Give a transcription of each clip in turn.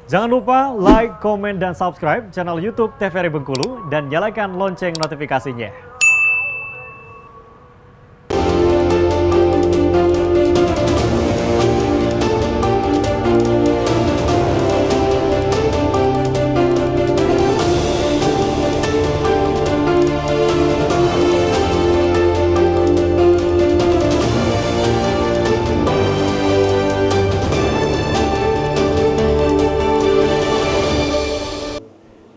Jangan lupa like, komen, dan subscribe channel YouTube TVRI Bengkulu dan nyalakan lonceng notifikasinya.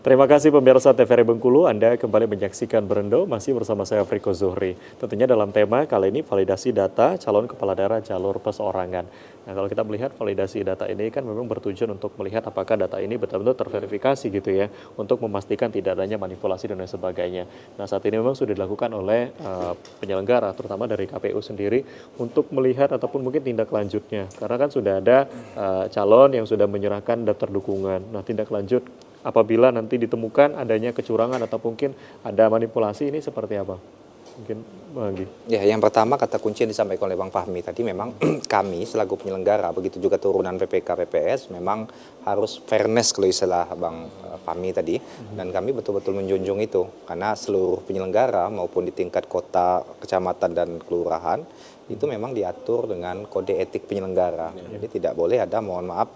Terima kasih pemirsa TVRI Bengkulu, Anda kembali menyaksikan Berendo, masih bersama saya Friko Zuhri. Tentunya dalam tema kali ini validasi data calon kepala daerah jalur perseorangan. Nah, kalau kita melihat validasi data ini kan memang bertujuan untuk melihat apakah data ini betul-betul terverifikasi gitu ya, untuk memastikan tidak adanya manipulasi dan lain sebagainya. Nah, saat ini memang sudah dilakukan oleh penyelenggara, terutama dari KPU sendiri, untuk melihat ataupun mungkin tindak lanjutnya. Karena kan sudah ada calon yang sudah menyerahkan daftar dukungan. Nah, tindak lanjut apabila nanti ditemukan adanya kecurangan atau mungkin ada manipulasi, ini seperti apa? Mungkin Bang Anggi. Ya, yang pertama kata kunci yang disampaikan oleh Bang Fahmi tadi, memang kami selaku penyelenggara, begitu juga turunan PPK PPS, memang harus fairness kalau istilah Bang Fahmi tadi, dan kami betul-betul menjunjung itu, karena seluruh penyelenggara maupun di tingkat kota, kecamatan, dan kelurahan itu memang diatur dengan kode etik penyelenggara. Jadi tidak boleh ada, mohon maaf,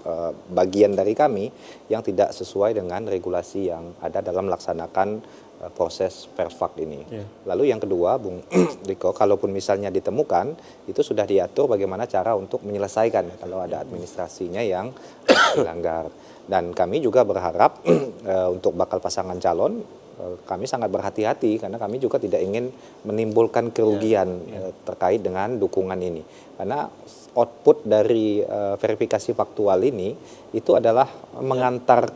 bagian dari kami yang tidak sesuai dengan regulasi yang ada dalam melaksanakan proses perfak ini. Lalu yang kedua, Bung Riko, kalaupun misalnya ditemukan, itu sudah diatur bagaimana cara untuk menyelesaikan kalau ada administrasinya yang dilanggar. Dan kami juga berharap untuk bakal pasangan calon, kami sangat berhati-hati karena kami juga tidak ingin menimbulkan kerugian terkait dengan dukungan ini. Karena output dari verifikasi faktual ini itu adalah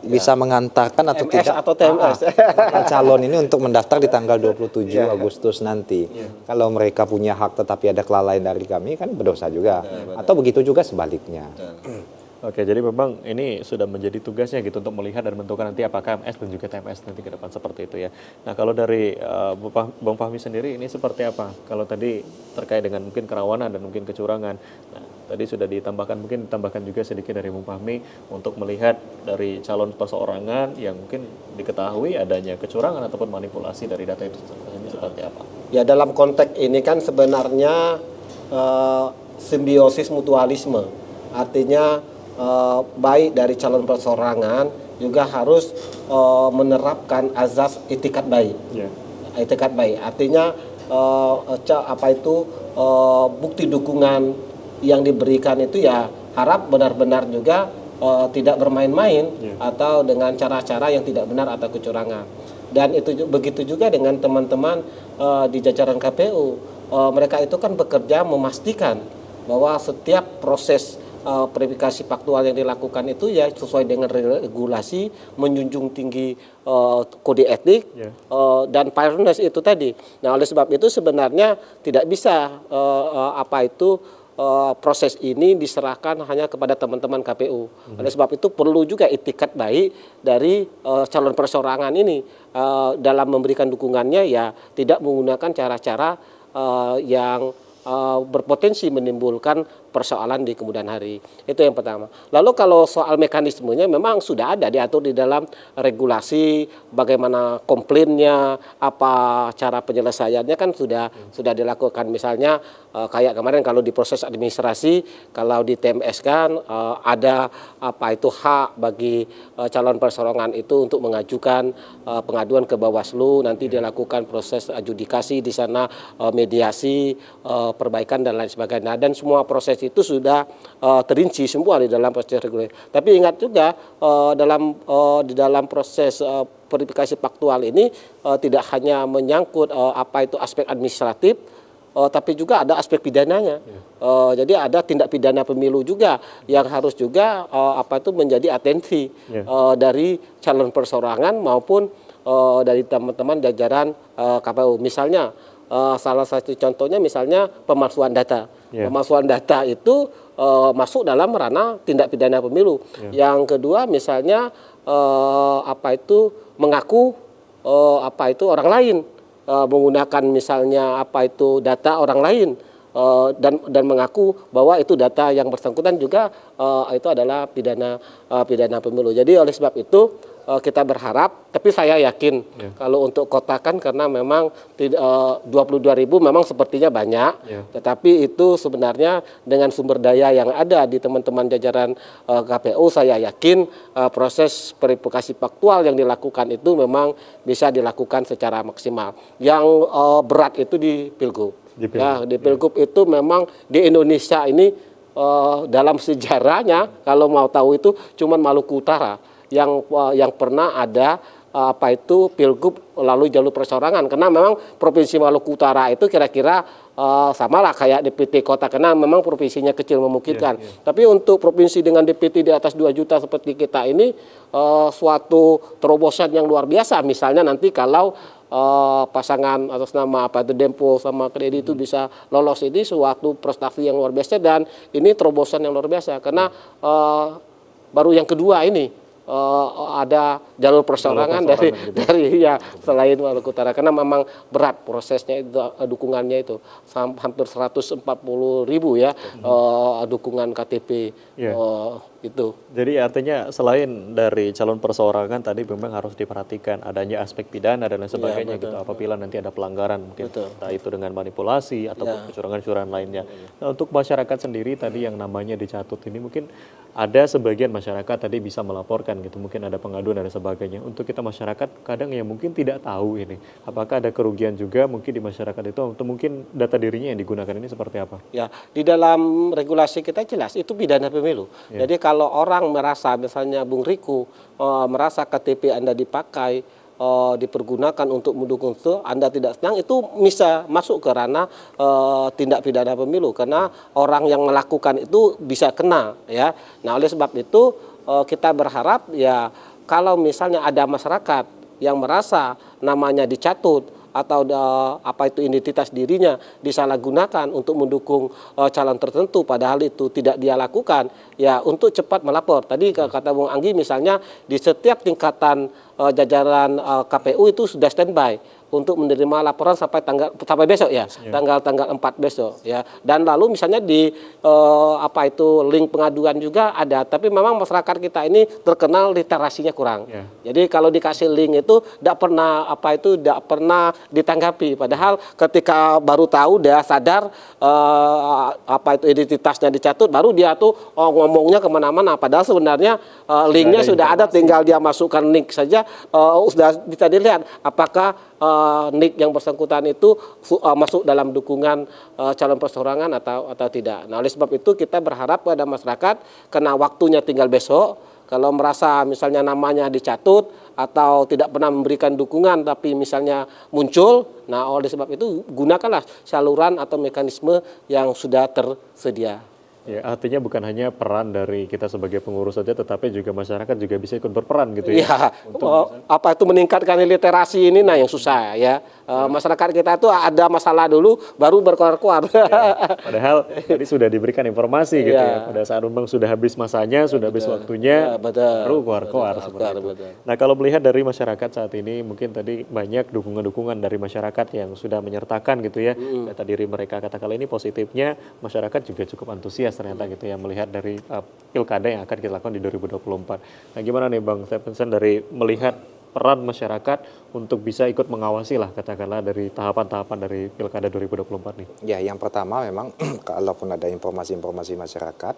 bisa mengantarkan atau MS tidak atau TMS calon ini untuk mendaftar di tanggal 27 Agustus nanti. Kalau mereka punya hak tetapi ada kelalaian dari kami, kan berdosa juga. Atau begitu juga sebaliknya. Oke, jadi memang ini sudah menjadi tugasnya gitu untuk melihat dan menentukan nanti apakah MS dan juga TMS nanti ke depan seperti itu ya. Nah, kalau dari Bang Fahmi sendiri ini seperti apa? Kalau tadi terkait dengan mungkin kerawanan dan mungkin kecurangan. Nah, tadi sudah mungkin ditambahkan juga sedikit dari Bang Fahmi untuk melihat dari calon perseorangan yang mungkin diketahui adanya kecurangan ataupun manipulasi dari data itu ini seperti apa? Ya, dalam konteks ini kan sebenarnya simbiosis mutualisme. Artinya baik dari calon perseorangan juga harus menerapkan azas itikat baik. Itikat baik artinya bukti dukungan yang diberikan itu ya harap benar-benar juga tidak bermain-main atau dengan cara-cara yang tidak benar atau kecurangan. Dan itu begitu juga dengan teman-teman di jajaran KPU. Mereka itu kan bekerja memastikan bahwa setiap proses verifikasi faktual yang dilakukan itu ya sesuai dengan regulasi, menjunjung tinggi kode etik dan fairness itu tadi. Nah, oleh sebab itu sebenarnya tidak bisa proses ini diserahkan hanya kepada teman-teman KPU. Oleh sebab itu perlu juga itikat baik dari calon perseorangan ini dalam memberikan dukungannya, ya tidak menggunakan cara-cara yang berpotensi menimbulkan persoalan di kemudian hari. Itu yang pertama. Lalu kalau soal mekanismenya memang sudah ada diatur di dalam regulasi, bagaimana komplainnya, apa cara penyelesaiannya kan sudah dilakukan. Misalnya kayak kemarin kalau di proses administrasi, kalau di TMS kan ada hak bagi calon perseorangan itu untuk mengajukan pengaduan ke Bawaslu, nanti dilakukan proses adjudikasi di sana, mediasi, perbaikan dan lain sebagainya. Dan semua proses itu sudah terinci semua di dalam proses regulasi. Tapi ingat juga di dalam proses verifikasi faktual ini tidak hanya menyangkut aspek administratif, tapi juga ada aspek pidananya. Jadi ada tindak pidana pemilu juga yang harus juga menjadi atensi dari calon perseorangan maupun dari teman-teman jajaran KPU. Misalnya salah satu contohnya misalnya pemalsuan data. Pemalsuan data itu masuk dalam ranah tindak pidana pemilu. Yang kedua misalnya mengaku orang lain, menggunakan misalnya data orang lain dan mengaku bahwa itu data yang bersangkutan juga itu adalah pidana pemilu. Jadi oleh sebab itu kita berharap, tapi saya yakin kalau untuk kotakan karena memang 22.000 memang sepertinya banyak, tetapi itu sebenarnya dengan sumber daya yang ada di teman-teman jajaran KPU, saya yakin proses verifikasi faktual yang dilakukan itu memang bisa dilakukan secara maksimal. Yang berat itu di Pilgub. Ya, di Pilgub itu memang di Indonesia ini dalam sejarahnya kalau mau tahu itu cuman Maluku Utara yang pernah ada Pilgub lalu jalur perseorangan, karena memang Provinsi Maluku Utara itu kira-kira sama lah kayak DPT kota, karena memang provinsinya kecil memungkinkan. Tapi untuk provinsi dengan DPT di atas 2 juta seperti kita ini suatu terobosan yang luar biasa. Misalnya nanti kalau pasangan atas nama Dempo sama Kredi itu bisa lolos, ini suatu prestasi yang luar biasa, dan ini terobosan yang luar biasa karena baru yang kedua ini ada jalur perseorangan dari ya selain Maluku Utara, karena memang berat prosesnya itu, dukungannya itu hampir 140.000 ya dukungan KTP itu. Jadi artinya selain dari calon perseorangan tadi memang harus diperhatikan adanya aspek pidana dan lain sebagainya gitu, apabila nanti ada pelanggaran mungkin entah itu dengan manipulasi ataupun kecurangan-kecurangan lainnya. Nah, untuk masyarakat sendiri tadi yang namanya dicatut ini, mungkin ada sebagian masyarakat tadi bisa melaporkan gitu, mungkin ada pengaduan dan sebagainya. Untuk kita masyarakat kadang ya mungkin tidak tahu ini, apakah ada kerugian juga mungkin di masyarakat itu, atau mungkin data dirinya yang digunakan ini seperti apa? Ya, di dalam regulasi kita jelas itu pidana pemilu. Jadi kalau orang merasa, misalnya Bung Riku merasa KTP Anda dipakai, dipergunakan untuk mendukung itu, Anda tidak senang, itu bisa masuk ke ranah tindak pidana pemilu, karena orang yang melakukan itu bisa kena ya. Nah, oleh sebab itu kita berharap ya kalau misalnya ada masyarakat yang merasa namanya dicatut atau identitas dirinya disalahgunakan untuk mendukung calon tertentu padahal itu tidak dia lakukan, ya untuk cepat melapor. Tadi kata Bung Anggi misalnya di setiap tingkatan jajaran KPU itu sudah standby untuk menerima laporan sampai besok ya, tanggal 4 besok ya. Dan lalu misalnya di link pengaduan juga ada, tapi memang masyarakat kita ini terkenal literasinya kurang. Jadi kalau dikasih link itu tidak pernah ditanggapi, padahal ketika baru tahu dia sadar identitasnya dicatut, baru dia tuh ngomongnya kemana-mana, padahal sebenarnya linknya sudah ada, tinggal dia masukkan link saja sudah bisa dilihat apakah nik yang bersangkutan itu masuk dalam dukungan calon perseorangan atau tidak. Nah, oleh sebab itu kita berharap pada masyarakat, karena waktunya tinggal besok, kalau merasa misalnya namanya dicatut atau tidak pernah memberikan dukungan tapi misalnya muncul, nah oleh sebab itu gunakanlah saluran atau mekanisme yang sudah tersedia. Ya, artinya bukan hanya peran dari kita sebagai pengurus saja, tetapi juga masyarakat juga bisa ikut berperan gitu ya. Iya, itu meningkatkan literasi ini, nah yang susah ya. Masyarakat kita tuh ada masalah dulu baru berkoar-koar. Ya, padahal tadi sudah diberikan informasi gitu ya. Pada saat memang sudah habis masanya, sudah habis waktunya, baru koar-koar seperti itu. Nah, kalau melihat dari masyarakat saat ini, mungkin tadi banyak dukungan-dukungan dari masyarakat yang sudah menyertakan gitu ya. Data diri mereka, katakanlah ini positifnya, masyarakat juga cukup antusias ternyata gitu ya, melihat dari pilkada yang akan kita lakukan di 2024. Nah, gimana nih Bang Stephenson dari melihat peran masyarakat untuk bisa ikut mengawasi lah katakanlah dari tahapan-tahapan dari pilkada 2024 nih? Ya, yang pertama memang kalaupun ada informasi-informasi masyarakat,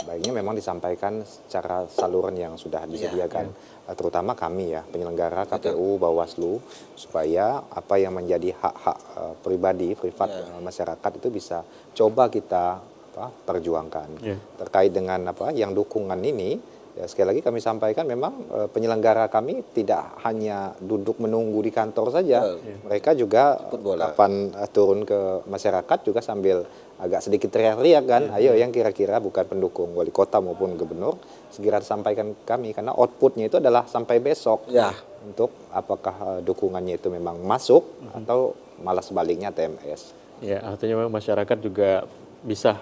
baiknya memang disampaikan secara saluran yang sudah disediakan, terutama kami ya, penyelenggara KPU, Bawaslu, supaya apa yang menjadi hak-hak pribadi, privat masyarakat itu bisa coba kita perjuangkan. Terkait dengan yang dukungan ini, ya, sekali lagi kami sampaikan memang penyelenggara kami tidak hanya duduk menunggu di kantor saja, mereka juga kapan turun ke masyarakat juga sambil agak sedikit teriak-teriak kan, ayo yang kira-kira bukan pendukung wali kota maupun gubernur segera sampaikan kami, karena outputnya itu adalah sampai besok untuk apakah dukungannya itu memang masuk atau malah sebaliknya TMS. Ya, artinya memang masyarakat juga bisa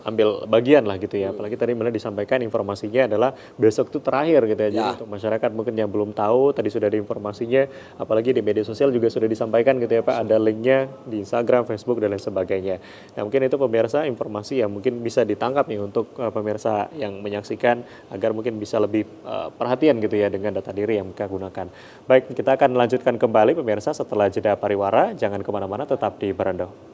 ambil bagian lah gitu ya. Apalagi tadi mana disampaikan informasinya adalah besok itu terakhir gitu ya. Jadi untuk masyarakat mungkin yang belum tahu tadi sudah ada informasinya, apalagi di media sosial juga sudah disampaikan gitu ya Pak, ada linknya di Instagram, Facebook dan lain sebagainya. Nah mungkin itu pemirsa informasi yang mungkin bisa ditangkap nih untuk pemirsa yang menyaksikan agar mungkin bisa lebih perhatian gitu ya dengan data diri yang mereka gunakan. Baik, kita akan lanjutkan kembali pemirsa setelah jeda pariwara. Jangan kemana-mana, tetap di Barando.